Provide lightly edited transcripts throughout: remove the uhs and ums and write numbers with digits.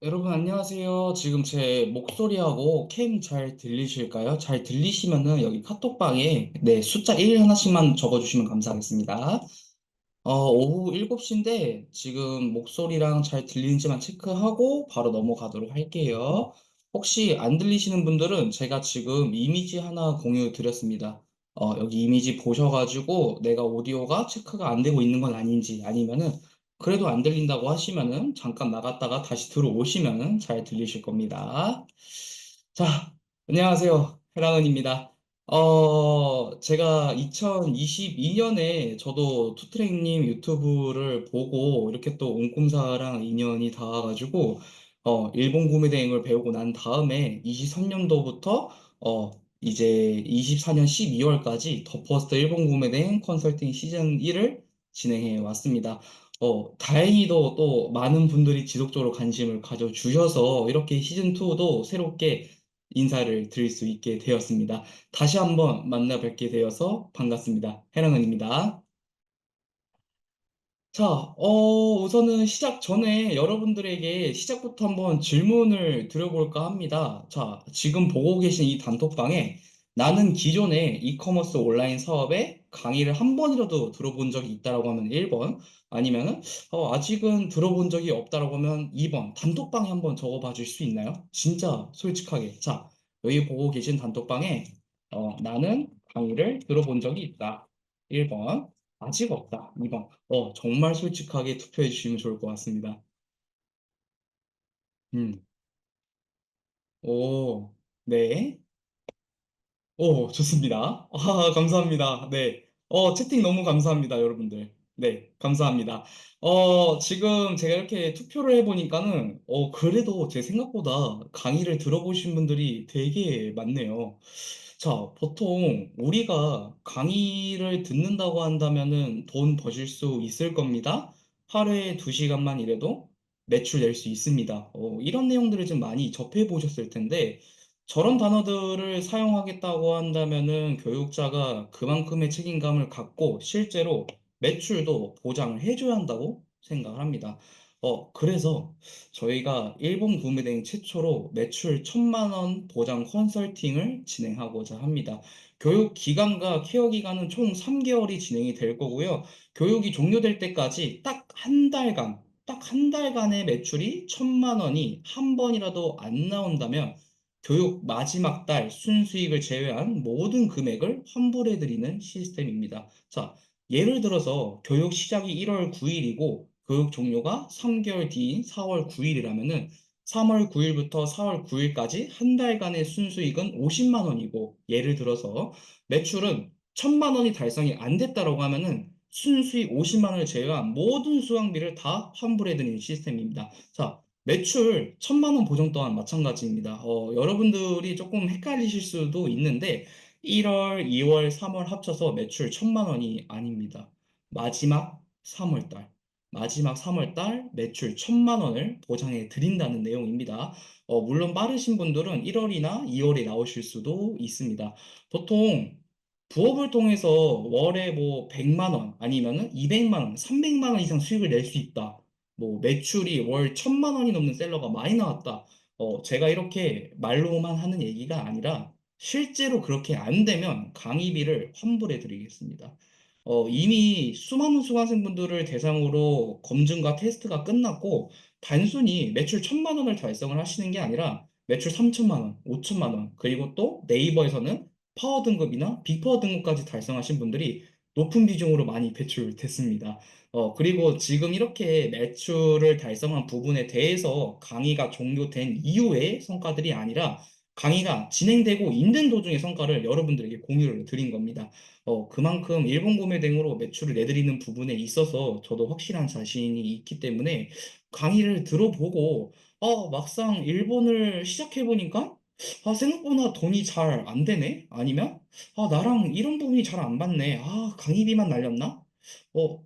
여러분 안녕하세요. 지금 제 목소리하고 캠 잘 들리실까요? 잘 들리시면은 여기 카톡방에 네, 숫자 1 하나씩만 적어주시면 감사하겠습니다. 오후 7시인데 지금 목소리랑 잘 들리는지만 체크하고 바로 넘어가도록 할게요. 혹시 안 들리시는 분들은 제가 지금 이미지 하나 공유 드렸습니다. 여기 이미지 보셔가지고 내가 오디오가 체크가 안 되고 있는 건 아닌지 아니면은 그래도 안 들린다고 하시면은 잠깐 나갔다가 다시 들어오시면은 잘 들리실 겁니다. 자, 안녕하세요. 해랑은입니다. 제가 2022년에 저도 투트랙님 유튜브를 보고 이렇게 또 온꿈사랑 인연이 닿아가지고, 일본 구매 대행을 배우고 난 다음에 23년도부터, 이제 24년 12월까지 더 퍼스트 일본 구매 대행 컨설팅 시즌 1을 진행해 왔습니다. 다행히도 또 많은 분들이 지속적으로 관심을 가져주셔서 이렇게 시즌 2도 새롭게 인사를 드릴 수 있게 되었습니다. 다시 한번 만나 뵙게 되어서 반갑습니다. 해랑은입니다. 자, 우선은 시작 전에 여러분들에게 시작부터 한번 질문을 드려볼까 합니다. 자, 지금 보고 계신 이 단톡방에 나는 기존에 이커머스 온라인 사업에 강의를 한 번이라도 들어본 적이 있다라고 하면 1번, 아니면은 아직은 들어본 적이 없다라고 하면 2번, 단톡방에 한번 적어봐 줄 수 있나요? 진짜 솔직하게. 자, 여기 보고 계신 단톡방에 나는 강의를 들어본 적이 있다. 1번. 아직 없다. 2번. 정말 솔직하게 투표해 주시면 좋을 것 같습니다. 음. 오, 네. 오, 좋습니다. 아, 감사합니다. 네. 채팅 너무 감사합니다, 여러분들. 네, 감사합니다. 지금 제가 이렇게 투표를 해보니까는, 그래도 제 생각보다 강의를 들어보신 분들이 되게 많네요. 자, 보통 우리가 강의를 듣는다고 한다면은 돈 버실 수 있을 겁니다. 하루에 2시간만 일해도 매출 낼 수 있습니다. 이런 내용들을 좀 많이 접해 보셨을 텐데, 저런 단어들을 사용하겠다고 한다면은 교육자가 그만큼의 책임감을 갖고 실제로 매출도 보장을 해줘야 한다고 생각을 합니다. 그래서 저희가 일본 구매대행 최초로 매출 1,000만 원 보장 컨설팅을 진행하고자 합니다. 교육 기간과 케어 기간은 총 3개월이 진행이 될 거고요. 교육이 종료될 때까지 딱 한 달간의 매출이 1,000만 원이 한 번이라도 안 나온다면 교육 마지막 달 순수익을 제외한 모든 금액을 환불해드리는 시스템입니다. 자, 예를 들어서 교육 시작이 1월 9일이고 교육 종료가 3개월 뒤인 4월 9일이라면은 3월 9일부터 4월 9일까지 한 달간의 순수익은 50만 원이고 예를 들어서 매출은 1,000만 원이 달성이 안 됐다라고 하면은 순수익 50만 원을 제외한 모든 수강비를 다 환불해드리는 시스템입니다. 자, 매출 1,000만 원 보정 또한 마찬가지입니다. 여러분들이 조금 헷갈리실 수도 있는데 1월, 2월, 3월 합쳐서 매출 1,000만 원이 아닙니다. 마지막 3월 달, 마지막 3월 달 매출 1,000만 원을 보장해 드린다는 내용입니다. 물론 빠르신 분들은 1월이나 2월에 나오실 수도 있습니다. 보통 부업을 통해서 월에 뭐 100만 원 아니면은 200만 원, 300만 원 이상 수익을 낼 수 있다. 뭐 매출이 월 1,000만 원이 넘는 셀러가 많이 나왔다. 제가 이렇게 말로만 하는 얘기가 아니라 실제로 그렇게 안 되면 강의비를 환불해 드리겠습니다. 이미 수많은 수강생분들을 대상으로 검증과 테스트가 끝났고 단순히 매출 1,000만 원을 달성을 하시는 게 아니라 매출 3천만 원, 5천만 원, 그리고 또 네이버에서는 파워 등급이나 빅파워 등급까지 달성하신 분들이 높은 비중으로 많이 배출됐습니다. 그리고 지금 이렇게 매출을 달성한 부분에 대해서 강의가 종료된 이후의 성과들이 아니라 강의가 진행되고 있는 도중의 성과를 여러분들에게 공유를 드린 겁니다. 그만큼 일본 구매 등으로 매출을 내드리는 부분에 있어서 저도 확실한 자신이 있기 때문에 강의를 들어보고, 막상 일본을 시작해보니까 생각보다 돈이 잘 안 되네? 아니면, 나랑 이런 부분이 잘 안 맞네. 강의비만 날렸나?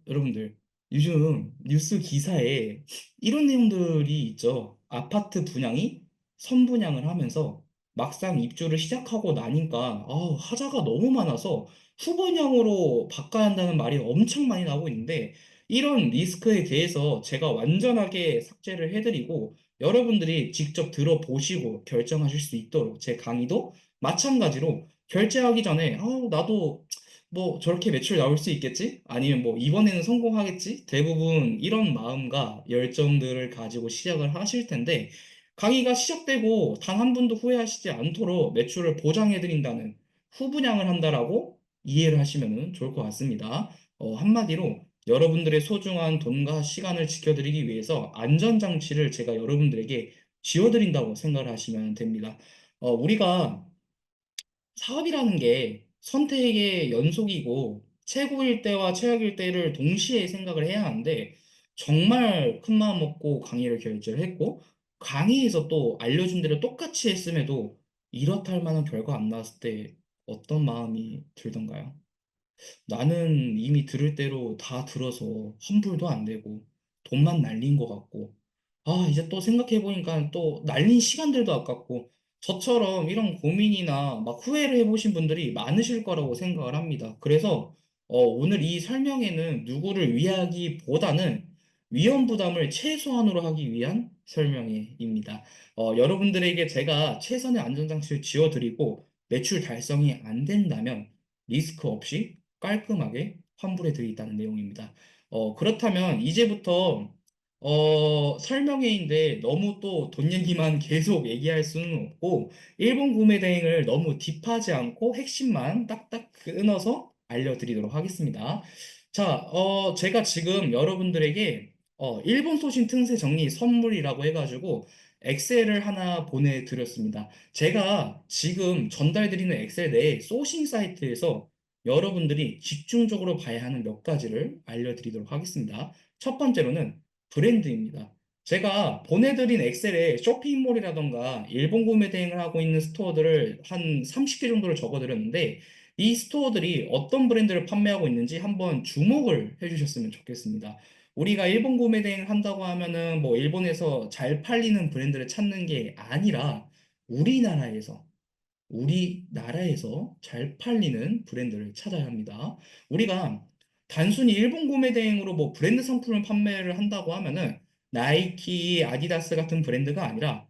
여러분들, 요즘 뉴스 기사에 이런 내용들이 있죠. 아파트 분양이 선분양을 하면서 막상 입주를 시작하고 나니까, 하자가 너무 많아서 후분양으로 바꿔야 한다는 말이 엄청 많이 나오고 있는데, 이런 리스크에 대해서 제가 완전하게 삭제를 해드리고, 여러분들이 직접 들어보시고 결정하실 수 있도록 제 강의도 마찬가지로 결제하기 전에 나도 뭐 저렇게 매출 나올 수 있겠지? 아니면 뭐 이번에는 성공하겠지? 대부분 이런 마음과 열정들을 가지고 시작을 하실 텐데 강의가 시작되고 단 한 분도 후회하시지 않도록 매출을 보장해드린다는 후분양을 한다라고 이해를 하시면 좋을 것 같습니다. 한마디로 여러분들의 소중한 돈과 시간을 지켜드리기 위해서 안전장치를 제가 여러분들에게 지어드린다고 생각을 하시면 됩니다. 우리가 사업이라는 게 선택의 연속이고 최고일 때와 최악일 때를 동시에 생각을 해야 하는데 정말 큰 마음 먹고 강의를 결제를 했고 강의에서 또 알려준 대로 똑같이 했음에도 이렇다 할 만한 결과 안 나왔을 때 어떤 마음이 들던가요? 나는 이미 들을 대로 다 들어서 환불도 안 되고 돈만 날린 것 같고 이제 또 생각해보니까 또 날린 시간들도 아깝고 저처럼 이런 고민이나 막 후회를 해보신 분들이 많으실 거라고 생각을 합니다. 그래서 오늘 이 설명회는 누구를 위하기보다는 위험 부담을 최소한으로 하기 위한 설명회입니다. 여러분들에게 제가 최선의 안전장치를 지어드리고 매출 달성이 안 된다면 리스크 없이 깔끔하게 환불해 드리겠다는 내용입니다. 그렇다면 이제부터 설명회인데 너무 또 돈 얘기만 계속 얘기할 수는 없고 일본 구매 대행을 너무 딥하지 않고 핵심만 딱딱 끊어서 알려드리도록 하겠습니다. 자, 제가 지금 여러분들에게 일본 소신 틈새 정리 선물이라고 해가지고 엑셀을 하나 보내드렸습니다. 제가 지금 전달드리는 엑셀 내에 소싱 사이트에서 여러분들이 집중적으로 봐야 하는 몇 가지를 알려드리도록 하겠습니다. 첫 번째로는 브랜드입니다. 제가 보내드린 엑셀에 쇼핑몰이라던가 일본 구매 대행을 하고 있는 스토어들을 한 30개 정도를 적어드렸는데 이 스토어들이 어떤 브랜드를 판매하고 있는지 한번 주목을 해주셨으면 좋겠습니다. 우리가 일본 구매 대행을 한다고 하면은 뭐 일본에서 잘 팔리는 브랜드를 찾는 게 아니라 우리나라에서 우리나라에서 잘 팔리는 브랜드를 찾아야 합니다. 우리가 단순히 일본 구매 대행으로 뭐 브랜드 상품을 판매를 한다고 하면은 나이키, 아디다스 같은 브랜드가 아니라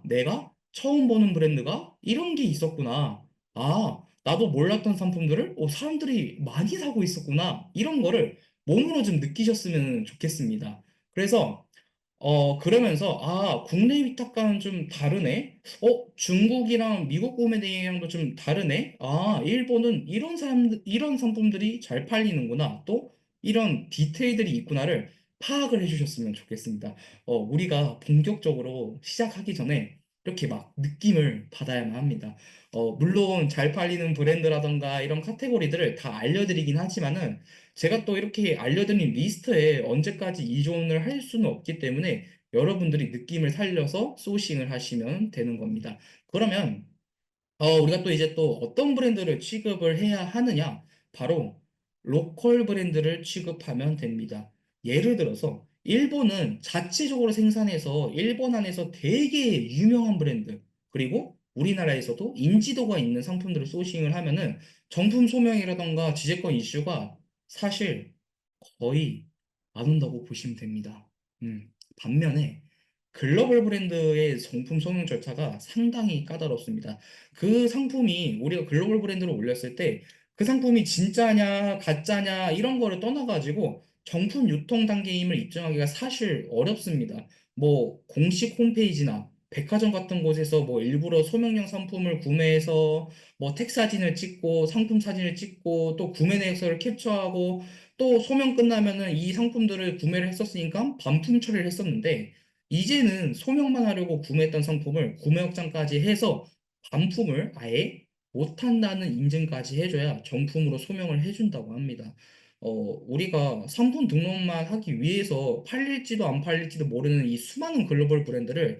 내가 처음 보는 브랜드가 이런 게 있었구나. 나도 몰랐던 상품들을 사람들이 많이 사고 있었구나. 이런 거를 몸으로 좀 느끼셨으면 좋겠습니다. 그래서 그러면서, 국내 위탁과는 좀 다르네? 중국이랑 미국 구매 대행도 좀 다르네? 일본은 이런 상품들이 잘 팔리는구나. 또, 이런 디테일들이 있구나를 파악을 해주셨으면 좋겠습니다. 우리가 본격적으로 시작하기 전에 이렇게 막 느낌을 받아야만 합니다. 물론 잘 팔리는 브랜드라던가 이런 카테고리들을 다 알려드리긴 하지만은 제가 또 이렇게 알려드린 리스트에 언제까지 의존을 할 수는 없기 때문에 여러분들이 느낌을 살려서 소싱을 하시면 되는 겁니다. 그러면 우리가 또 이제 또 어떤 브랜드를 취급을 해야 하느냐? 바로 로컬 브랜드를 취급하면 됩니다. 예를 들어서 일본은 자체적으로 생산해서 일본 안에서 되게 유명한 브랜드, 그리고 우리나라에서도 인지도가 있는 상품들을 소싱을 하면은 정품 소명이라던가 지재권 이슈가 사실 거의 안 온다고 보시면 됩니다. 반면에 글로벌 브랜드의 정품 성능 절차가 상당히 까다롭습니다. 그 상품이 우리가 글로벌 브랜드로 올렸을 때 그 상품이 진짜냐, 가짜냐, 이런 거를 떠나가지고 정품 유통 단계임을 입증하기가 사실 어렵습니다. 뭐, 공식 홈페이지나 백화점 같은 곳에서 뭐 일부러 소명용 상품을 구매해서 뭐 택 사진을 찍고 상품 사진을 찍고 또 구매 내역서를 캡처하고 또 소명 끝나면은 이 상품들을 구매를 했었으니까 반품 처리를 했었는데 이제는 소명만 하려고 구매했던 상품을 구매 확장까지 해서 반품을 아예 못한다는 인증까지 해줘야 정품으로 소명을 해준다고 합니다. 우리가 상품 등록만 하기 위해서 팔릴지도 안 팔릴지도 모르는 이 수많은 글로벌 브랜드를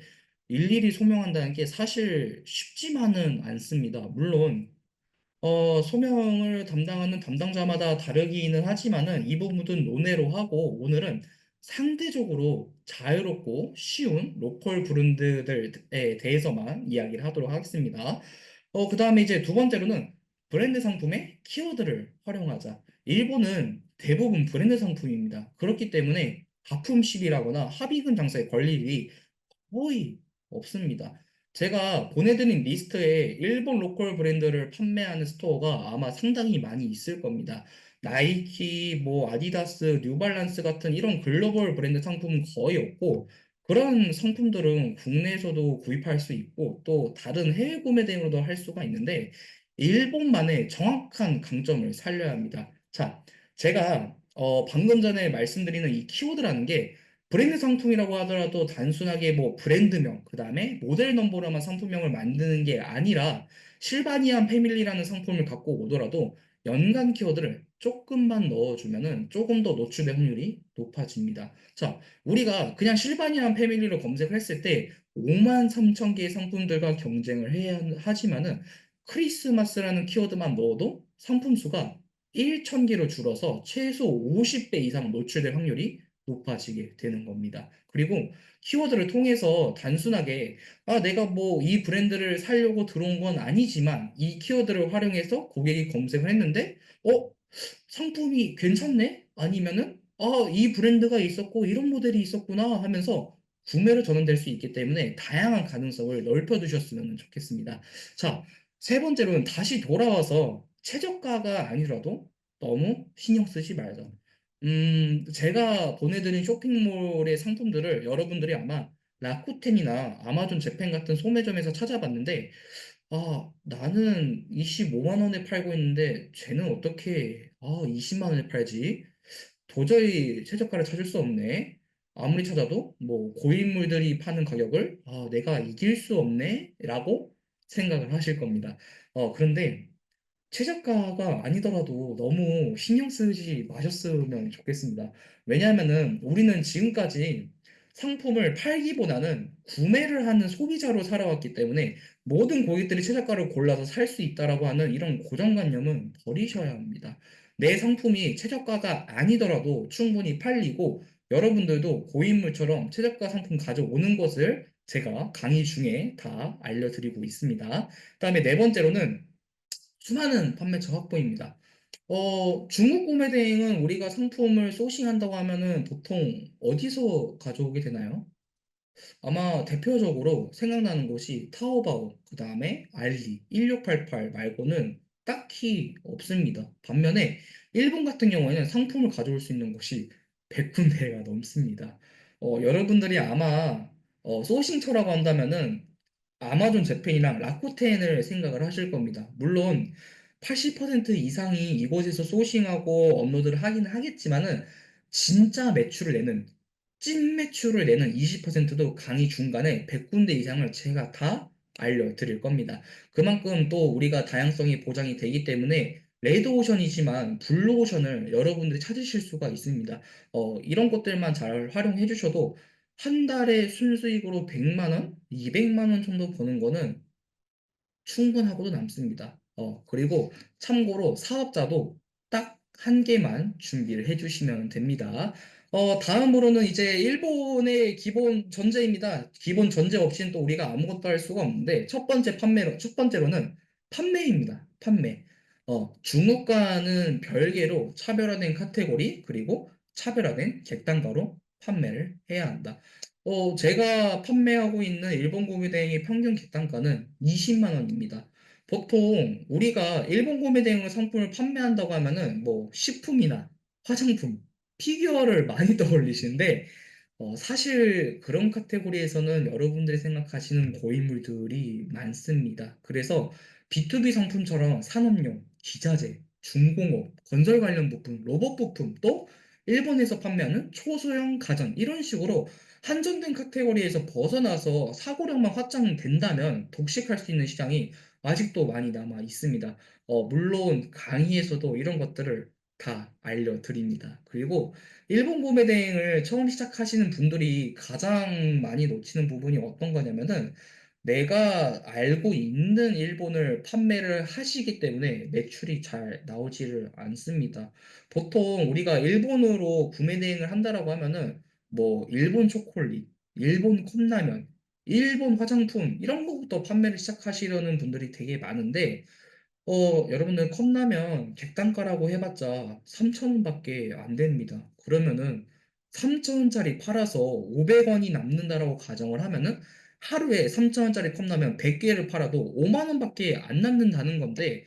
일일이 소명한다는 게 사실 쉽지만은 않습니다. 물론 소명을 담당하는 담당자마다 다르기는 하지만은 이 부분은 논외로 하고 오늘은 상대적으로 자유롭고 쉬운 로컬 브랜드들에 대해서만 이야기를 하도록 하겠습니다. 그 다음에 이제 두 번째로는 브랜드 상품의 키워드를 활용하자. 일본은 대부분 브랜드 상품입니다. 그렇기 때문에 가품십이라거나 합의금 장사의 권리율이 거의 없습니다. 제가 보내드린 리스트에 일본 로컬 브랜드를 판매하는 스토어가 아마 상당히 많이 있을 겁니다. 나이키, 뭐 아디다스, 뉴발란스 같은 이런 글로벌 브랜드 상품은 거의 없고 그런 상품들은 국내에서도 구입할 수 있고 또 다른 해외 구매 대행으로도 할 수가 있는데 일본만의 정확한 강점을 살려야 합니다. 자, 제가 방금 전에 말씀드리는 이 키워드라는 게 브랜드 상품이라고 하더라도 단순하게 뭐 브랜드명, 그 다음에 모델 넘버로만 상품명을 만드는 게 아니라 실바니안 패밀리라는 상품을 갖고 오더라도 연관 키워드를 조금만 넣어주면은 조금 더 노출될 확률이 높아집니다. 자, 우리가 그냥 실바니안 패밀리로 검색을 했을 때 5만 3천 개의 상품들과 경쟁을 해야 하지만은 크리스마스라는 키워드만 넣어도 상품 수가 1천 개로 줄어서 최소 50배 이상 노출될 확률이 높아지게 되는 겁니다. 그리고 키워드를 통해서 단순하게 내가 뭐 이 브랜드를 사려고 들어온 건 아니지만 이 키워드를 활용해서 고객이 검색을 했는데 상품이 괜찮네? 아니면은 이 브랜드가 있었고 이런 모델이 있었구나 하면서 구매로 전환될 수 있기 때문에 다양한 가능성을 넓혀 두셨으면 좋겠습니다. 자, 세 번째로는 다시 돌아와서 최저가가 아니라도 너무 신경 쓰지 말자. 제가 보내드린 쇼핑몰의 상품들을 여러분들이 아마 라쿠텐이나 아마존 재팬 같은 소매점에서 찾아봤는데, 나는 25만 원에 팔고 있는데, 쟤는 어떻게, 20만 원에 팔지? 도저히 최저가를 찾을 수 없네. 아무리 찾아도, 뭐, 고인물들이 파는 가격을, 내가 이길 수 없네? 라고 생각을 하실 겁니다. 그런데, 최저가가 아니더라도 너무 신경 쓰지 마셨으면 좋겠습니다. 왜냐하면은 우리는 지금까지 상품을 팔기보다는 구매를 하는 소비자로 살아왔기 때문에 모든 고객들이 최저가를 골라서 살 수 있다라고 하는 이런 고정관념은 버리셔야 합니다. 내 상품이 최저가가 아니더라도 충분히 팔리고 여러분들도 고인물처럼 최저가 상품 가져오는 것을 제가 강의 중에 다 알려드리고 있습니다. 그다음에 네 번째로는 수많은 판매처 확보입니다. 중국 구매 대행은 우리가 상품을 소싱한다고 하면은 보통 어디서 가져오게 되나요? 아마 대표적으로 생각나는 곳이 타오바오, 그 다음에 알리, 1688 말고는 딱히 없습니다. 반면에 일본 같은 경우에는 상품을 가져올 수 있는 곳이 100군데가 넘습니다. 여러분들이 아마 소싱처라고 한다면은 아마존 재팬이랑 라쿠텐을 생각을 하실 겁니다. 물론 80% 이상이 이곳에서 소싱하고 업로드를 하긴 하겠지만은 진짜 매출을 내는 찐 매출을 내는 20%도 강의 중간에 100군데 이상을 제가 다 알려드릴 겁니다. 그만큼 또 우리가 다양성이 보장이 되기 때문에 레드오션이지만 블루오션을 여러분들이 찾으실 수가 있습니다. 이런 것들만 잘 활용해 주셔도 한 달에 순수익으로 100만 원, 200만 원 정도 버는 거는 충분하고도 남습니다. 그리고 참고로 사업자도 딱 한 개만 준비를 해주시면 됩니다. 다음으로는 이제 일본의 기본 전제입니다. 기본 전제 없이는 또 우리가 아무것도 할 수가 없는데 첫 번째로는 판매입니다. 판매. 중국과는 별개로 차별화된 카테고리 그리고 차별화된 객단가로 판매를 해야 한다. 제가 판매하고 있는 일본 구매대행의 평균 객단가는 20만 원입니다. 보통 우리가 일본 구매대행 상품을 판매한다고 하면은 뭐 식품이나 화장품, 피규어를 많이 떠올리시는데 사실 그런 카테고리에서는 여러분들이 생각하시는 고인물들이 많습니다. 그래서 B2B 상품처럼 산업용, 기자재, 중공업, 건설 관련 부품, 로봇 부품, 또 일본에서 판매하는 초소형 가전 이런 식으로 한정된 카테고리에서 벗어나서 사고력만 확장된다면 독식할 수 있는 시장이 아직도 많이 남아 있습니다. 물론 강의에서도 이런 것들을 다 알려드립니다. 그리고 일본 구매 대행을 처음 시작하시는 분들이 가장 많이 놓치는 부분이 어떤 거냐면은 내가 알고 있는 일본을 판매를 하시기 때문에 매출이 잘 나오지를 않습니다. 보통 우리가 일본으로 구매 대행을 한다라고 하면은 뭐 일본 초콜릿, 일본 컵라면, 일본 화장품 이런 거부터 판매를 시작하시려는 분들이 되게 많은데 여러분들 컵라면 객단가라고 해봤자 3,000원밖에 안 됩니다. 그러면은 3,000원짜리 팔아서 500원이 남는다라고 가정을 하면은 하루에 3,000원짜리 컵라면 100개를 팔아도 5만 원밖에 안 남는다는 건데,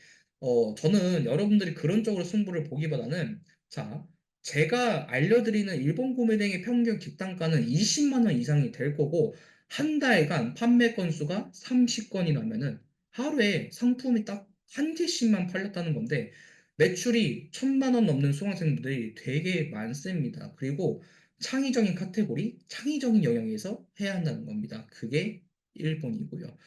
저는 여러분들이 그런 쪽으로 승부를 보기보다는, 자, 제가 알려드리는 일본 구매량의 평균 객단가는 20만 원 이상이 될 거고, 한 달간 판매 건수가 30건이 나면은 하루에 상품이 딱 한 개씩만 팔렸다는 건데, 매출이 1,000만 원 넘는 수강생들이 되게 많습니다. 그리고 창의적인 카테고리, 창의적인 영역에서 해야 한다는 겁니다. 그게 일본이고요.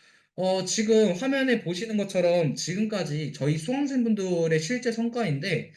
지금 화면에 보시는 것처럼 지금까지 저희 수강생분들의 실제 성과인데,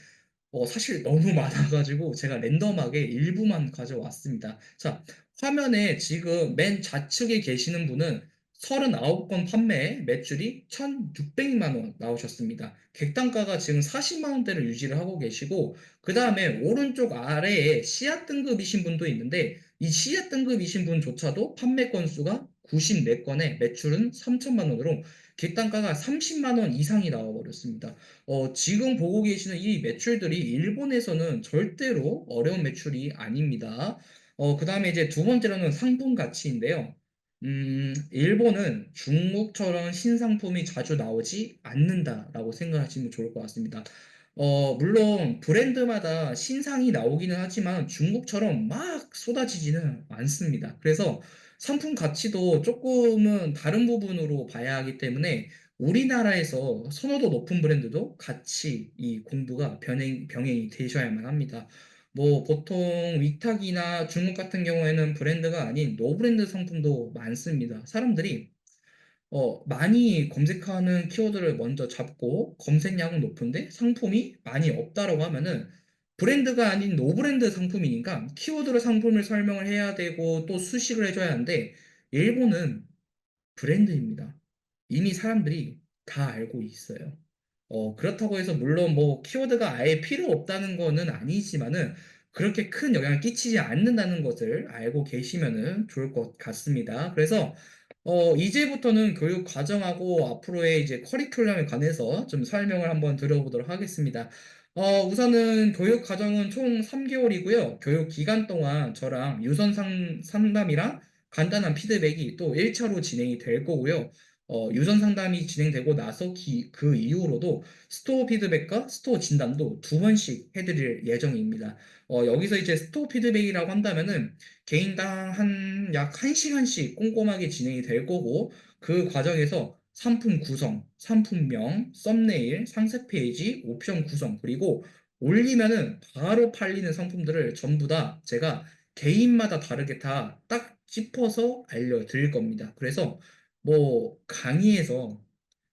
사실 너무 많아가지고 제가 랜덤하게 일부만 가져왔습니다. 자, 화면에 지금 맨 좌측에 계시는 분은 39건 판매에 매출이 1,600만 원 나오셨습니다. 객단가가 지금 40만 원대를 유지를 하고 계시고, 그 다음에 오른쪽 아래에 씨앗 등급이신 분도 있는데, 이 씨앗 등급이신 분조차도 판매 건수가 94건에 매출은 3천만 원으로 객단가가 30만 원 이상이 나와버렸습니다. 지금 보고 계시는 이 매출들이 일본에서는 절대로 어려운 매출이 아닙니다. 그 다음에 이제 두 번째로는 상품 가치인데요. 일본은 중국처럼 신상품이 자주 나오지 않는다라고 생각하시면 좋을 것 같습니다. 물론 브랜드마다 신상이 나오기는 하지만 중국처럼 막 쏟아지지는 않습니다. 그래서 상품 가치도 조금은 다른 부분으로 봐야 하기 때문에 우리나라에서 선호도 높은 브랜드도 같이 이 공부가 병행이 되셔야만 합니다. 뭐 보통 위탁이나 중국 같은 경우에는 브랜드가 아닌 노브랜드 상품도 많습니다. 사람들이 많이 검색하는 키워드를 먼저 잡고 검색량은 높은데 상품이 많이 없다라고 하면은 브랜드가 아닌 노브랜드 상품이니까 키워드로 상품을 설명을 해야 되고 또 수식을 해줘야 하는데 일본은 브랜드입니다. 이미 사람들이 다 알고 있어요. 그렇다고 해서 물론 뭐 키워드가 아예 필요 없다는 거는 아니지만은 그렇게 큰 영향을 끼치지 않는다는 것을 알고 계시면은 좋을 것 같습니다. 그래서 이제부터는 교육 과정하고 앞으로의 이제 커리큘럼에 관해서 좀 설명을 한번 드려보도록 하겠습니다. 우선은 교육 과정은 총 3개월이고요. 교육 기간 동안 저랑 유선 상담이랑 간단한 피드백이 또 1차로 진행이 될 거고요. 유선 상담이 진행되고 나서 그 이후로도 스토어 피드백과 스토어 진단도 두 번씩 해드릴 예정입니다. 여기서 이제 스토어 피드백이라고 한다면은 개인당 약 1시간씩 꼼꼼하게 진행이 될 거고, 그 과정에서 상품 구성, 상품명, 썸네일, 상세 페이지, 옵션 구성, 그리고 올리면은 바로 팔리는 상품들을 전부 다 제가 개인마다 다르게 다 딱 짚어서 알려드릴 겁니다. 그래서 뭐 강의에서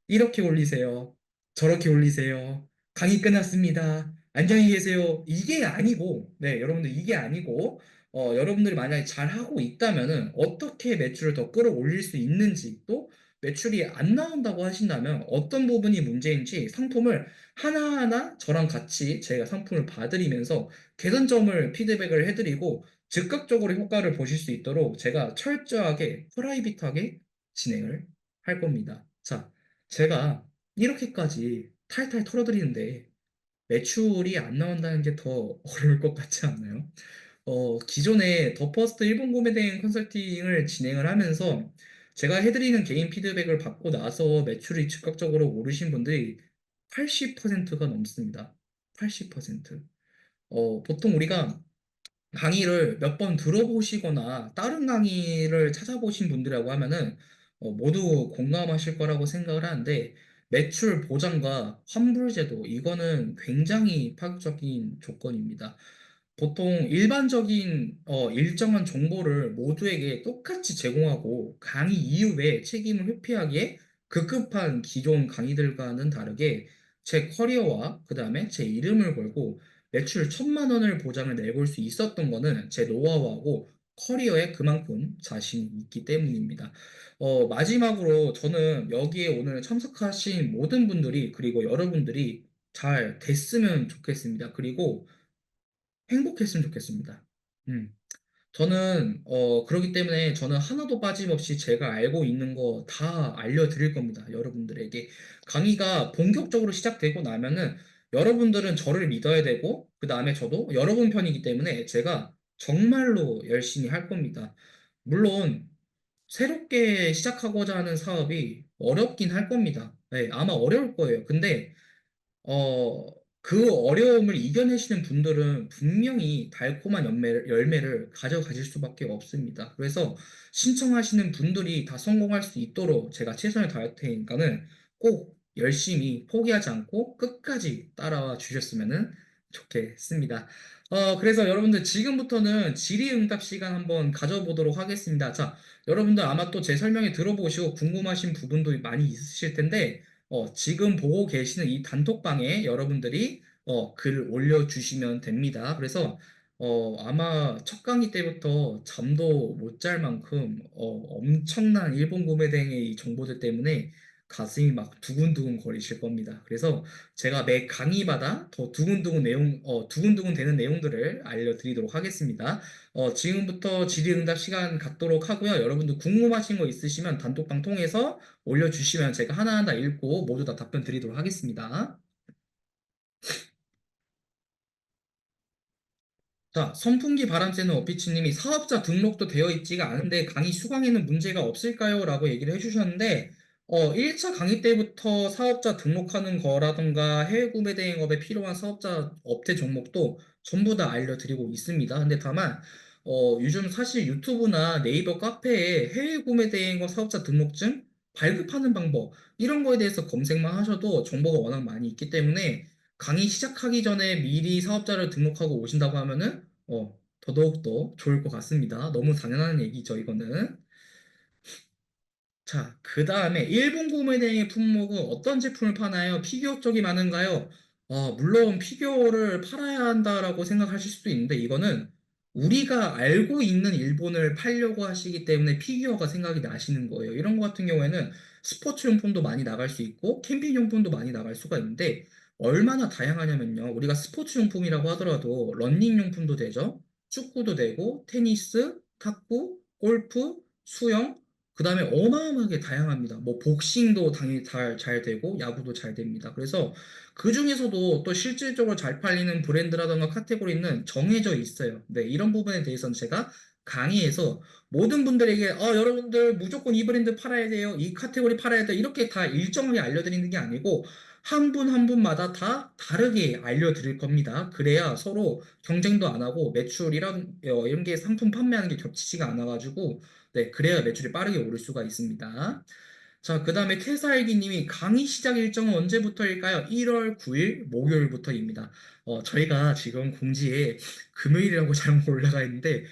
이렇게 올리세요. 저렇게 올리세요. 강의 끝났습니다. 안녕히 계세요. 이게 아니고, 네, 여러분들 이게 아니고, 여러분들이 만약에 잘 하고 있다면은 어떻게 매출을 더 끌어올릴 수 있는지, 또 매출이 안 나온다고 하신다면 어떤 부분이 문제인지 상품을 하나하나 저랑 같이 제가 상품을 봐드리면서 개선점을 피드백을 해드리고 즉각적으로 효과를 보실 수 있도록 제가 철저하게 프라이빗하게 진행을 할 겁니다. 자, 제가 이렇게까지 탈탈 털어드리는데 매출이 안 나온다는 게 더 어려울 것 같지 않나요? 기존에 더 퍼스트 일본 구매 대행 컨설팅을 진행을 하면서 제가 해드리는 개인 피드백을 받고 나서 매출이 즉각적으로 오르신 분들이 80%가 넘습니다. 80%. 보통 우리가 강의를 몇 번 들어보시거나 다른 강의를 찾아보신 분들이라고 하면은 모두 공감하실 거라고 생각을 하는데 매출 보장과 환불제도 이거는 굉장히 파격적인 조건입니다. 보통 일반적인 일정한 정보를 모두에게 똑같이 제공하고 강의 이후에 책임을 회피하기에 급급한 기존 강의들과는 다르게 제 커리어와 그 다음에 제 이름을 걸고 매출 1,000만 원을 보장을 내볼 수 있었던 거는 제 노하우하고 커리어에 그만큼 자신이 있기 때문입니다. 마지막으로 저는 여기에 오늘 참석하신 모든 분들이 그리고 여러분들이 잘 됐으면 좋겠습니다. 그리고 행복했으면 좋겠습니다. 음. 저는 그렇기 때문에 저는 하나도 빠짐없이 제가 알고 있는 거 다 알려드릴 겁니다. 여러분들에게. 강의가 본격적으로 시작되고 나면은 여러분들은 저를 믿어야 되고 그 다음에 저도 여러분 편이기 때문에 제가 정말로 열심히 할 겁니다. 물론 새롭게 시작하고자 하는 사업이 어렵긴 할 겁니다. 네, 아마 어려울 거예요. 근데 어, 그 어려움을 이겨내시는 분들은 분명히 달콤한 열매를 가져가실 수밖에 없습니다. 그래서 신청하시는 분들이 다 성공할 수 있도록 제가 최선을 다할 테니까는 꼭 열심히 포기하지 않고 끝까지 따라와 주셨으면 좋겠습니다. 그래서 여러분들 지금부터는 질의응답 시간 한번 가져보도록 하겠습니다. 자, 여러분들 아마 또 제 설명에 들어보시고 궁금하신 부분도 많이 있으실 텐데 지금 보고 계시는 이 단톡방에 여러분들이 글 올려주시면 됩니다. 그래서 아마 첫 강의 때부터 잠도 못 잘 만큼 엄청난 일본 구매 대행의 이 정보들 때문에 가슴이 막 두근두근 거리실 겁니다. 그래서 제가 매 강의마다 더 두근두근 되는 내용들을 알려드리도록 하겠습니다. 지금부터 질의응답 시간 갖도록 하고요. 여러분들 궁금하신 거 있으시면 단톡방 통해서 올려주시면 제가 하나하나 읽고 모두 다 답변 드리도록 하겠습니다. 자, 선풍기 바람 쐬는 어피치님이 사업자 등록도 되어 있지가 않은데 강의 수강에는 문제가 없을까요? 라고 얘기를 해주셨는데, 1차 강의 때부터 사업자 등록하는 거라던가 해외 구매 대행업에 필요한 사업자 업태 종목도 전부 다 알려드리고 있습니다. 근데 다만, 요즘 사실 유튜브나 네이버 카페에 해외 구매 대행업 사업자 등록증 발급하는 방법, 이런 거에 대해서 검색만 하셔도 정보가 워낙 많이 있기 때문에 강의 시작하기 전에 미리 사업자를 등록하고 오신다고 하면은 더더욱더 좋을 것 같습니다. 너무 당연한 얘기죠, 이거는. 자, 그 다음에 일본 구매대행의 품목은 어떤 제품을 파나요? 피규어 쪽이 많은가요? 물론 피규어를 팔아야 한다라고 생각하실 수도 있는데 이거는 우리가 알고 있는 일본을 팔려고 하시기 때문에 피규어가 생각이 나시는 거예요. 이런 거 같은 경우에는 스포츠 용품도 많이 나갈 수 있고 캠핑 용품도 많이 나갈 수가 있는데 얼마나 다양하냐면요. 우리가 스포츠 용품이라고 하더라도 러닝 용품도 되죠. 축구도 되고 테니스, 탁구, 골프, 수영 그 다음에 어마어마하게 다양합니다. 뭐 복싱도 당연히 잘 되고 야구도 잘 됩니다. 그래서 그 중에서도 또 실질적으로 잘 팔리는 브랜드라던가 카테고리는 정해져 있어요. 네, 이런 부분에 대해서는 제가 강의에서 모든 분들에게 여러분들 무조건 이 브랜드 팔아야 돼요. 이 카테고리 팔아야 돼요. 이렇게 다 일정하게 알려드리는 게 아니고 한 분 한 분마다 다 다르게 알려드릴 겁니다. 그래야 서로 경쟁도 안 하고 매출이랑 이런 게 상품 판매하는 게 겹치지가 않아가지고 네, 그래야 매출이 빠르게 오를 수가 있습니다. 자, 그 다음에 퇴사일기님이 강의 시작 일정은 언제부터일까요? 1월 9일 목요일부터입니다. 저희가 지금 공지에 금요일이라고 잘못 올라가 있는데,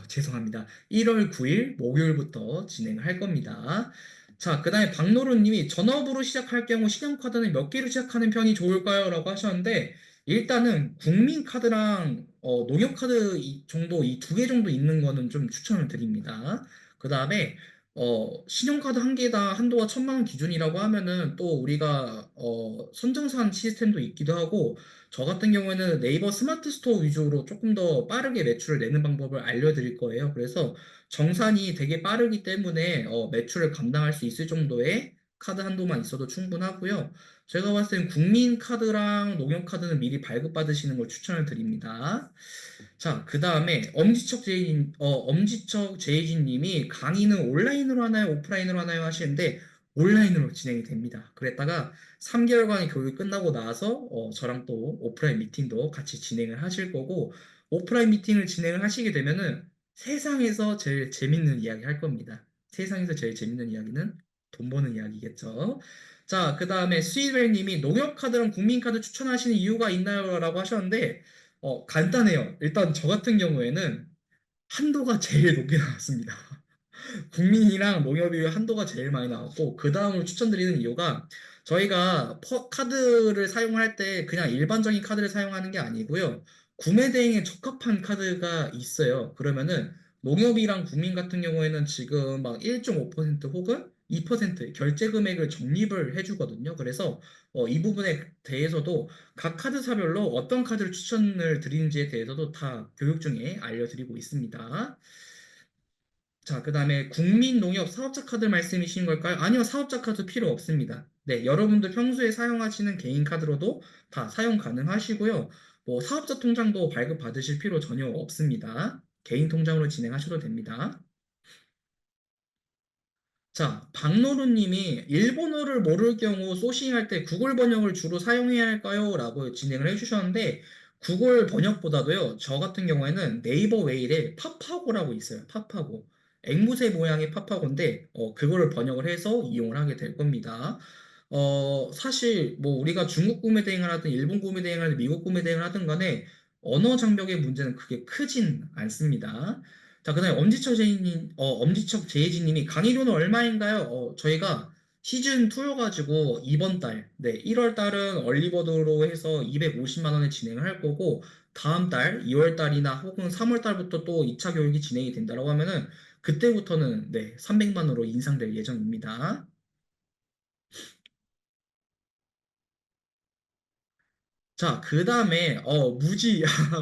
죄송합니다. 1월 9일 목요일부터 진행을 할 겁니다. 자, 그 다음에 박노루님이 전업으로 시작할 경우 신용카드는 몇 개로 시작하는 편이 좋을까요? 라고 하셨는데, 일단은 국민카드랑 농협카드 정도 이 두 개 정도 있는 거는 좀 추천을 드립니다. 그 다음에 신용카드 한 개당 한도가 1,000만 원 기준이라고 하면은 또 우리가 선정산 시스템도 있기도 하고 저 같은 경우에는 네이버 스마트 스토어 위주로 조금 더 빠르게 매출을 내는 방법을 알려드릴 거예요. 그래서 정산이 되게 빠르기 때문에 매출을 감당할 수 있을 정도의 카드 한도만 있어도 충분하고요. 제가 봤을 땐 국민카드랑 농협카드는 미리 발급받으시는 걸 추천을 드립니다. 자, 그 다음에 엄지척 제이진 님이 강의는 온라인으로 하나요, 오프라인으로 하나요 하시는데, 온라인으로 진행이 됩니다. 그랬다가 3개월간의 교육이 끝나고 나서, 저랑 또 오프라인 미팅도 같이 진행을 하실 거고, 오프라인 미팅을 진행을 하시게 되면은 세상에서 제일 재밌는 이야기 할 겁니다. 세상에서 제일 재밌는 이야기는 돈 버는 이야기겠죠. 자, 그 다음에 스위벨 님이 농협카드랑 국민카드 추천하시는 이유가 있나요? 라고 하셨는데, 간단해요. 일단 저 같은 경우에는 한도가 제일 높게 나왔습니다. 국민이랑 농협이 한도가 제일 많이 나왔고, 그 다음으로 추천드리는 이유가 저희가 카드를 사용할 때 그냥 일반적인 카드를 사용하는 게 아니고요. 구매 대행에 적합한 카드가 있어요. 그러면은 농협이랑 국민 같은 경우에는 지금 막 1.5% 혹은 2% 결제 금액을 적립을 해주거든요. 그래서 이 부분에 대해서도 각 카드사별로 어떤 카드를 추천을 드리는지에 대해서도 다 교육 중에 알려드리고 있습니다. 자, 그 다음에 국민농협 사업자 카드 말씀이신 걸까요? 아니요, 사업자 카드 필요 없습니다. 네, 여러분들 평소에 사용하시는 개인 카드로도 다 사용 가능하시고요. 뭐 사업자 통장도 발급 받으실 필요 전혀 없습니다. 개인 통장으로 진행하셔도 됩니다. 자, 박노루님이 일본어를 모를 경우 소싱할 때 구글 번역을 주로 사용해야 할까요? 라고 진행을 해주셨는데, 구글 번역보다도요, 저 같은 경우에는 네이버 웨일에 파파고라고 있어요. 파파고. 앵무새 모양의 파파고인데, 그거를 번역을 해서 이용을 하게 될 겁니다. 사실, 뭐, 우리가 중국 구매 대행을 하든, 일본 구매 대행을 하든, 미국 구매 대행을 하든 간에, 언어 장벽의 문제는 그게 크진 않습니다. 자, 그다음에 엄지척 제이지님이 강의료는 얼마인가요? 저희가 시즌 2여가지고 이번 달, 네, 1월 달은 얼리버드로 해서 250만 원에 진행을 할 거고, 다음 달, 2월 달이나 혹은 3월 달부터 또 2차 교육이 진행이 된다라고 하면은, 그때부터는, 네, 300만 원으로 인상될 예정입니다. 자, 그 다음에,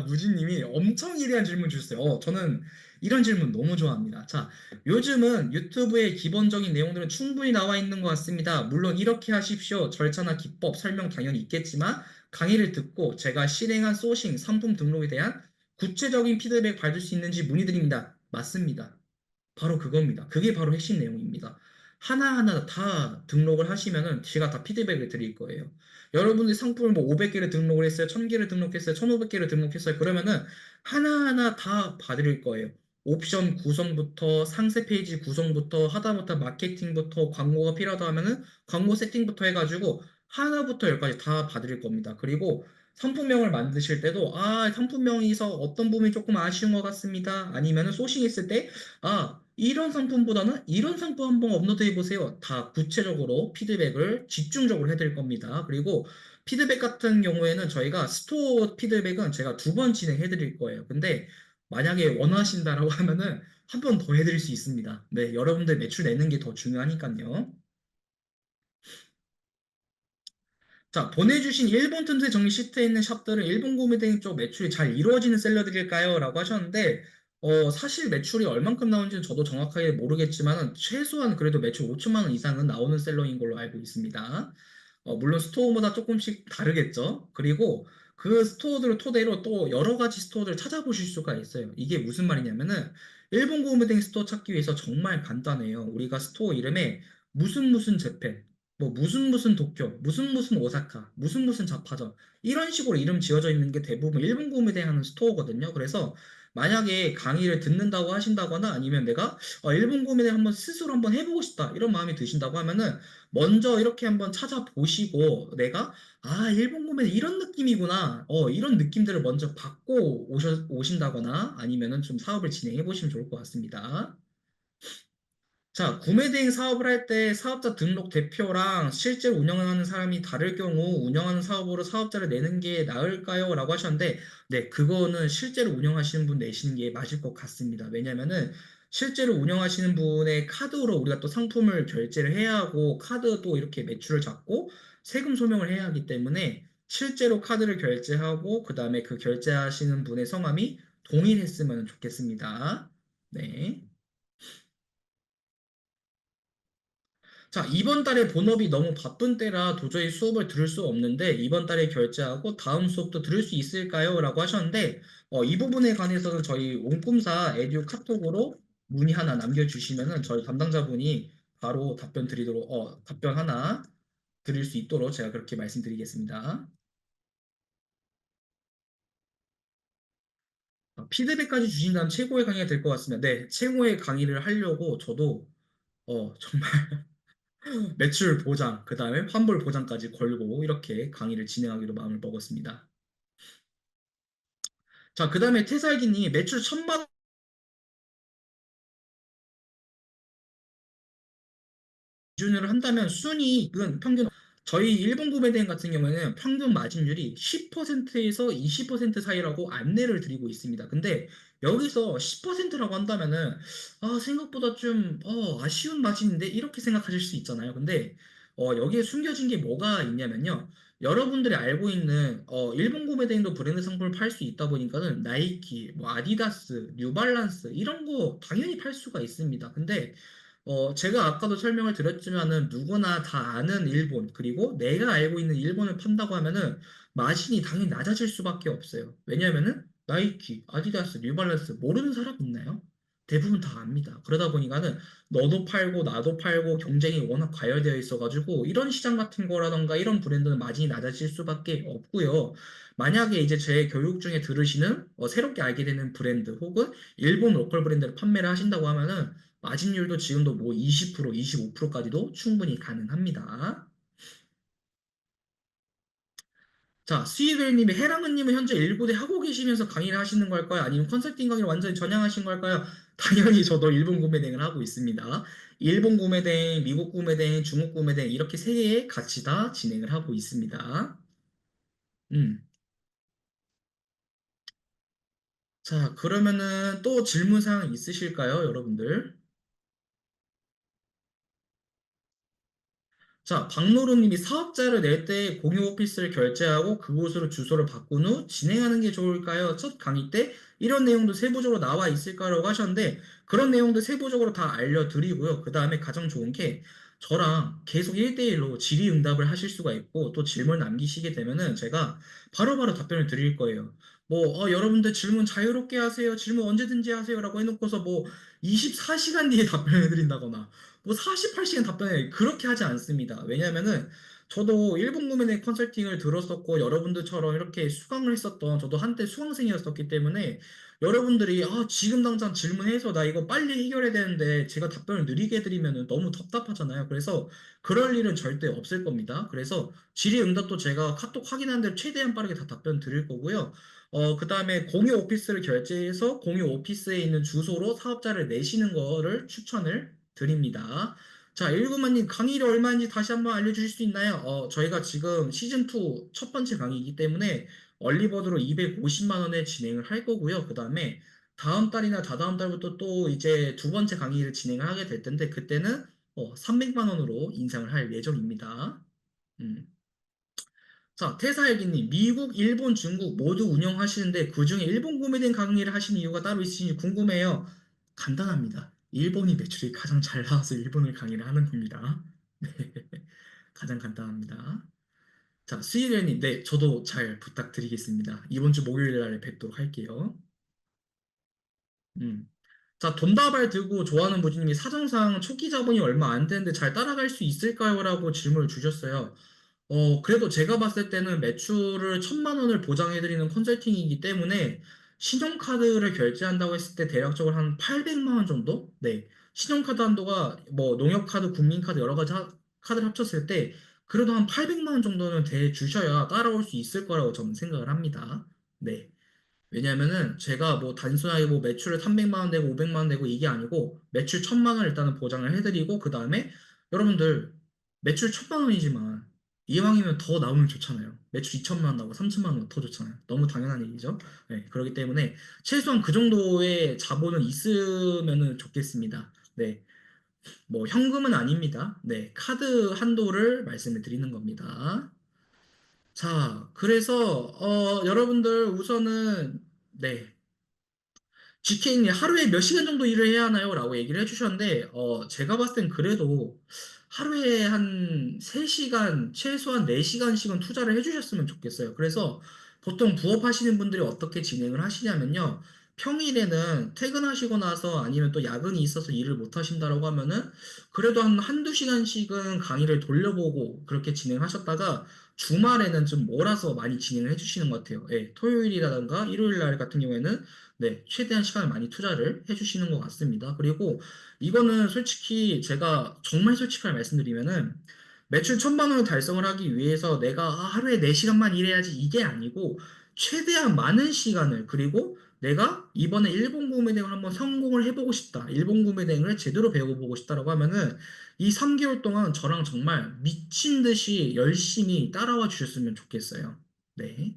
무지님이 엄청 예리한 질문 주셨어요. 저는 이런 질문 너무 좋아합니다. 자, 요즘은 유튜브에 기본적인 내용들은 충분히 나와 있는 것 같습니다. 물론 이렇게 하십시오. 절차나 기법, 설명 당연히 있겠지만, 강의를 듣고 제가 실행한 소싱, 상품 등록에 대한 구체적인 피드백 받을 수 있는지 문의드립니다. 맞습니다. 바로 그겁니다. 그게 바로 핵심 내용입니다. 하나하나 다 등록을 하시면은 제가 다 피드백을 드릴 거예요. 여러분들이 상품을 뭐 500개를 등록을 했어요. 1000개를 등록했어요. 1500개를 등록했어요. 그러면은 하나하나 다 봐드릴 거예요. 옵션 구성부터 상세 페이지 구성부터 하다못해 마케팅부터 광고가 필요하다 하면은 광고 세팅부터 해가지고 하나부터 열까지 다 봐드릴 겁니다. 그리고 상품명을 만드실 때도 상품명에서 어떤 부분이 조금 아쉬운 것 같습니다. 아니면은 소싱했을 때 이런 상품보다는 이런 상품 한번 업로드해 보세요. 다 구체적으로 피드백을 집중적으로 해드릴 겁니다. 그리고 피드백 같은 경우에는 저희가 스토어 피드백은 제가 2번 진행해 드릴 거예요. 근데 만약에 원하신다라고 하면은 한 번 더 해드릴 수 있습니다. 네, 여러분들 매출 내는 게 더 중요하니까요. 자, 보내주신 일본 틈새 정리 시트에 있는 샵들은 일본 구매 대행 쪽 매출이 잘 이루어지는 셀러들일까요? 라고 하셨는데, 사실 매출이 얼만큼 나오는지는 저도 정확하게 모르겠지만, 최소한 그래도 매출 5천만 원 이상은 나오는 셀러인 걸로 알고 있습니다. 물론 스토어마다 조금씩 다르겠죠. 그리고 그 스토어들을 토대로 또 여러 가지 스토어들을 찾아보실 수가 있어요. 이게 무슨 말이냐면은, 일본 구매대행 스토어 찾기 위해서 정말 간단해요. 우리가 스토어 이름에 무슨 무슨 재팬, 뭐 무슨 무슨 도쿄, 무슨 무슨 오사카, 무슨 무슨 자파점 이런 식으로 이름 지어져 있는 게 대부분 일본 구매대 하는 스토어거든요. 그래서 만약에 강의를 듣는다고 하신다거나 아니면 내가 일본 구매대 한번 스스로 한번 해보고 싶다 이런 마음이 드신다고 하면은 먼저 이렇게 한번 찾아보시고 내가 일본 구매대 이런 느낌이구나 이런 느낌들을 먼저 받고 오신다거나 아니면은 좀 사업을 진행해 보시면 좋을 것 같습니다. 자, 구매 대행 사업을 할 때 사업자 등록 대표랑 실제로 운영하는 사람이 다를 경우 운영하는 사업으로 사업자를 내는 게 나을까요? 라고 하셨는데, 네, 그거는 실제로 운영하시는 분 내시는 게 맞을 것 같습니다. 왜냐면은 실제로 운영하시는 분의 카드로 우리가 또 상품을 결제를 해야 하고 카드도 이렇게 매출을 잡고 세금 소명을 해야 하기 때문에 실제로 카드를 결제하고 그 다음에 그 결제하시는 분의 성함이 동일했으면 좋겠습니다. 네. 자, 이번 달에 본업이 너무 바쁜 때라 도저히 수업을 들을 수 없는데 이번 달에 결제하고 다음 수업도 들을 수 있을까요? 라고 하셨는데 이 부분에 관해서는 저희 옹꿈사 에듀 카톡으로 문의 하나 남겨주시면은 저희 담당자분이 바로 답변 하나 드릴 수 있도록 제가 그렇게 말씀드리겠습니다. 피드백까지 주신다면 최고의 강의가 될 것 같습니다. 네, 최고의 강의를 하려고 저도 정말 매출 보장, 그 다음에 환불 보장까지 걸고 이렇게 강의를 진행하기로 마음을 먹었습니다. 자, 그 다음에 태살기님이 매출 1000만 기준으로 한다면 순이익은 평균 저희 일본 구매대행 같은 경우에는 평균 마진율이 10%에서 20% 사이라고 안내를 드리고 있습니다. 근데 여기서 10%라고 한다면은 생각보다 좀 아쉬운 마진인데 이렇게 생각하실 수 있잖아요. 근데 여기에 숨겨진 게 뭐가 있냐면요. 여러분들이 알고 있는 일본 구매대행도 브랜드 상품을 팔 수 있다 보니까는 나이키, 뭐 아디다스, 뉴발란스 이런 거 당연히 팔 수가 있습니다. 근데 제가 아까도 설명을 드렸지만은 누구나 다 아는 일본, 그리고 내가 알고 있는 일본을 판다고 하면은 마진이 당연히 낮아질 수밖에 없어요. 왜냐면은 나이키, 아디다스, 뉴발란스 모르는 사람 있나요? 대부분 다 압니다. 그러다 보니까는 너도 팔고 나도 팔고 경쟁이 워낙 과열되어 있어가지고 이런 시장 같은 거라던가 이런 브랜드는 마진이 낮아질 수밖에 없고요. 만약에 이제 제 교육 중에 들으시는 새롭게 알게 되는 브랜드 혹은 일본 로컬 브랜드를 판매를 하신다고 하면은 마진율도 지금도 뭐 20%, 25%까지도 충분히 가능합니다. 자, 스위벨님이 해랑은님은 현재 일본에 하고 계시면서 강의를 하시는 걸까요? 아니면 컨설팅 강의를 완전히 전향하신 걸까요? 당연히 저도 일본 구매대행을 하고 있습니다. 일본 구매대행, 미국 구매대행, 중국 구매대행 이렇게 세 개 같이 다 진행을 하고 있습니다. 음. 자, 그러면은 또 질문사항 있으실까요, 여러분들? 자, 박노루님이 사업자를 낼 때 공유 오피스를 결제하고 그곳으로 주소를 바꾼 후 진행하는 게 좋을까요? 첫 강의 때 이런 내용도 세부적으로 나와 있을까라고 하셨는데 그런 내용도 세부적으로 다 알려드리고요. 그 다음에 가장 좋은 게 저랑 계속 1대1로 질의응답을 하실 수가 있고 또 질문 남기시게 되면은 제가 바로바로 답변을 드릴 거예요. 뭐, 여러분들 질문 자유롭게 하세요. 질문 언제든지 하세요라고 해놓고서 뭐 24시간 뒤에 답변해 드린다거나 뭐 48시간 답변을 그렇게 하지 않습니다. 왜냐면은 저도 일본 구매대 컨설팅을 들었었고 여러분들처럼 이렇게 수강을 했었던 저도 한때 수강생이었었기 때문에 여러분들이 지금 당장 질문해서 나 이거 빨리 해결해야 되는데 제가 답변을 느리게 해드리면 너무 답답하잖아요. 그래서 그럴 일은 절대 없을 겁니다. 그래서 질의응답도 제가 카톡 확인한 대로 최대한 빠르게 다 답변 드릴 거고요. 그 다음에 공유 오피스를 결제해서 공유 오피스에 있는 주소로 사업자를 내시는 거를 추천을 드립니다. 자, 일구만님 강의료 얼마인지 다시 한번 알려주실 수 있나요? 저희가 지금 시즌2 첫 번째 강의이기 때문에 얼리버드로 250만 원에 진행을 할 거고요. 그 다음에 다음 달이나 다다음 달부터 또 이제 두 번째 강의를 진행을 하게 될 텐데 그때는 300만 원으로 인상을 할 예정입니다. 음. 자, 태사일기님, 미국, 일본, 중국 모두 운영하시는데 그중에 일본 구매된 강의를 하시는 이유가 따로 있으신지 궁금해요. 간단합니다. 일본이 매출이 가장 잘 나와서 일본을 강의를 하는 겁니다. 네, 가장 간단합니다. 자, 스위덴님, 네, 저도 잘 부탁드리겠습니다. 이번 주 목요일 날에 뵙도록 할게요. 음. 자, 돈다발 들고 좋아하는 부지님이 사정상 초기 자본이 얼마 안 되는데 잘 따라갈 수 있을까요? 라고 질문을 주셨어요. 그래도 제가 봤을 때는 매출을 1,000만 원을 보장해드리는 컨설팅이기 때문에 신용카드를 결제한다고 했을 때 대략적으로 한 800만 원 정도? 네. 신용카드 한도가 뭐 농협카드, 국민카드 여러 가지 카드를 합쳤을 때 그래도 한 800만 원 정도는 대주셔야 따라올 수 있을 거라고 저는 생각을 합니다. 네. 왜냐면은 제가 뭐 단순하게 뭐 매출을 300만 원 내고 500만 원 내고 이게 아니고 매출 1,000만 원 일단은 보장을 해드리고 그 다음에 여러분들 매출 1,000만 원이지만 이왕이면 더 나오면 좋잖아요. 매출 2천만 원 나오고 3천만 원 더 좋잖아요. 너무 당연한 얘기죠. 네, 그렇기 때문에 최소한 그 정도의 자본은 있으면은 좋겠습니다. 네, 뭐 현금은 아닙니다. 네, 카드 한도를 말씀을 드리는 겁니다. 자, 그래서 여러분들 우선은 네. GK님 하루에 몇 시간 정도 일을 해야 하나요? 라고 얘기를 해주셨는데, 제가 봤을 땐 그래도 하루에 한 3시간, 최소한 4시간씩은 투자를 해주셨으면 좋겠어요. 그래서 보통 부업하시는 분들이 어떻게 진행을 하시냐면요. 평일에는 퇴근하시고 나서 아니면 또 야근이 있어서 일을 못 하신다라고 하면은 그래도 한 한두 시간씩은 강의를 돌려보고 그렇게 진행하셨다가 주말에는 좀 몰아서 많이 진행을 해주시는 것 같아요. 예, 토요일이라던가 일요일 날 같은 경우에는 네, 최대한 시간을 많이 투자를 해주시는 것 같습니다. 그리고 이거는 솔직히 제가 정말 솔직하게 말씀드리면은 매출 1,000만 원을 달성을 하기 위해서 내가 하루에 4시간만 일해야지 이게 아니고 최대한 많은 시간을 그리고 내가 이번에 일본 구매대행을 한번 성공을 해보고 싶다. 일본 구매대행을 제대로 배워보고 싶다라고 하면은 이 3개월 동안 저랑 정말 미친 듯이 열심히 따라와 주셨으면 좋겠어요. 네.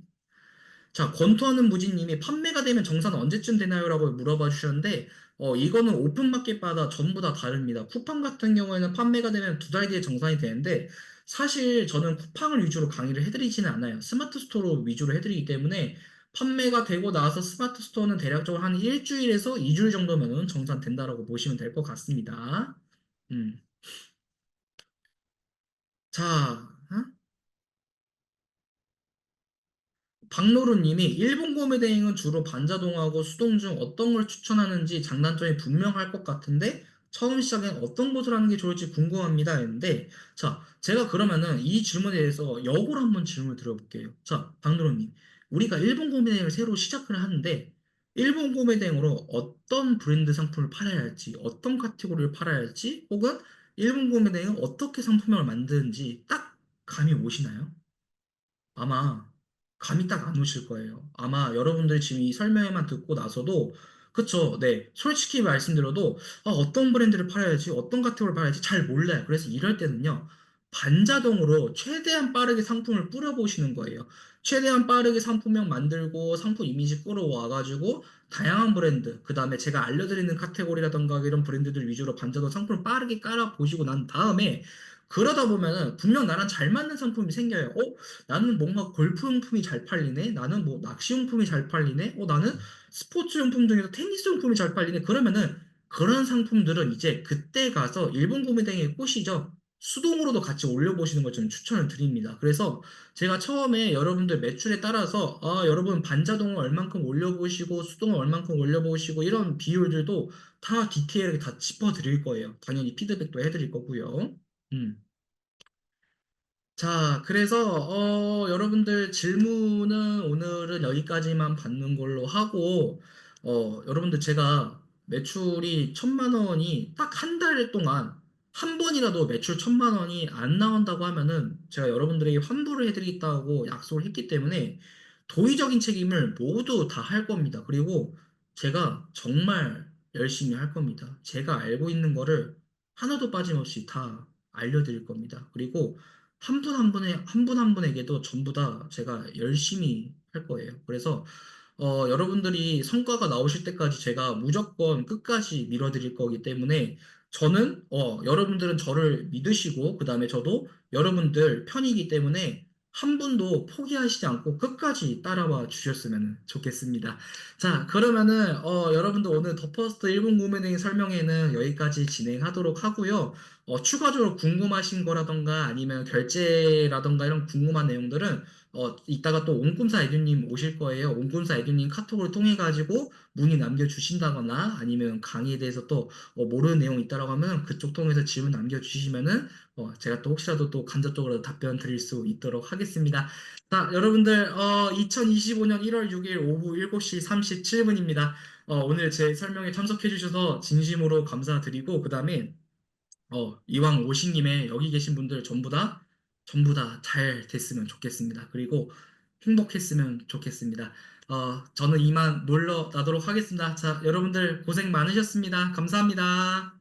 자, 권투하는 무진님이 판매가 되면 정산 언제쯤 되나요? 라고 물어봐 주셨는데, 이거는 오픈마켓마다 전부 다 다릅니다. 쿠팡 같은 경우에는 판매가 되면 2달 뒤에 정산이 되는데, 사실 저는 쿠팡을 위주로 강의를 해드리지는 않아요. 스마트 스토어 위주로 해드리기 때문에, 판매가 되고 나서 스마트 스토어는 대략적으로 한 일주일에서 2주일 정도면 정산된다라고 보시면 될 것 같습니다. 음. 자, 어? 박노루님이 일본 구매대행은 주로 반자동하고 수동 중 어떤 걸 추천하는지 장단점이 분명할 것 같은데 처음 시작엔 어떤 것을 하는 게 좋을지 궁금합니다 했는데 자 제가 그러면은 이 질문에 대해서 역으로 한번 질문을 드려볼게요. 자 박노루님 우리가 일본 구매대행을 새로 시작을 하는데 일본 구매대행으로 어떤 브랜드 상품을 팔아야 할지 어떤 카테고리를 팔아야 할지 혹은 일본 구매대행은 어떻게 상품명을 만드는지 딱 감이 오시나요? 아마 감이 딱 안 오실 거예요. 아마 여러분들이 지금 이 설명만 듣고 나서도 그쵸, 네. 솔직히 말씀드려도 어떤 브랜드를 팔아야지, 어떤 카테고리를 팔아야지 잘 몰라요. 그래서 이럴 때는요. 반자동으로 최대한 빠르게 상품을 뿌려보시는 거예요. 최대한 빠르게 상품명 만들고 상품 이미지 끌어와가지고 다양한 브랜드, 그 다음에 제가 알려드리는 카테고리라던가 이런 브랜드들 위주로 반자동 상품을 빠르게 깔아보시고 난 다음에 그러다 보면은 분명 나랑 잘 맞는 상품이 생겨요. 나는 뭔가 골프용품이 잘 팔리네? 나는 뭐 낚시용품이 잘 팔리네? 나는 스포츠용품 중에서 테니스용품이 잘 팔리네? 그러면은 그런 상품들은 이제 그때 가서 일본 구매대행에 꼬시죠. 수동으로도 같이 올려보시는 걸 저는 추천을 드립니다. 그래서 제가 처음에 여러분들 매출에 따라서 여러분 반자동을 얼만큼 올려보시고 수동을 얼만큼 올려보시고 이런 비율들도 다 디테일하게 다 짚어드릴 거예요. 당연히 피드백도 해드릴 거고요. 음. 자, 그래서 여러분들 질문은 오늘은 여기까지만 받는 걸로 하고 여러분들 제가 매출이 1,000만 원이 딱 한 달 동안 한 번이라도 매출 1,000만 원이 안 나온다고 하면은 제가 여러분들에게 환불을 해드리겠다고 약속을 했기 때문에 도의적인 책임을 모두 다 할 겁니다. 그리고 제가 정말 열심히 할 겁니다. 제가 알고 있는 거를 하나도 빠짐없이 다 알려드릴 겁니다. 그리고 한 분 한 분의 한 분 한 분에게도 전부 다 제가 열심히 할 거예요. 그래서 여러분들이 성과가 나오실 때까지 제가 무조건 끝까지 밀어드릴 거기 때문에 저는 여러분들은 저를 믿으시고 그다음에 저도 여러분들 편이기 때문에 한 분도 포기하시지 않고 끝까지 따라와 주셨으면 좋겠습니다. 자, 그러면은 여러분들 오늘 더 퍼스트 일본 구매대행 설명회는 여기까지 진행하도록 하고요. 추가적으로 궁금하신 거라던가 아니면 결제라던가 이런 궁금한 내용들은 이따가 또 옹꿈사 에듀님 오실 거예요. 옹꿈사 에듀님 카톡을 통해 가지고 문의 남겨주신다거나 아니면 강의에 대해서 또 모르는 내용 있다라고 하면 그쪽 통해서 질문 남겨주시면은 제가 또 혹시라도 또 간접적으로 답변 드릴 수 있도록 하겠습니다. 자, 여러분들 2025년 1월 6일 오후 7시 37분입니다. 오늘 제 설명에 참석해 주셔서 진심으로 감사드리고 그다음에 이왕 오신 김에 여기 계신 분들 전부 다 잘 됐으면 좋겠습니다. 그리고 행복했으면 좋겠습니다. 저는 이만 놀러 나도록 하겠습니다. 자, 여러분들 고생 많으셨습니다. 감사합니다.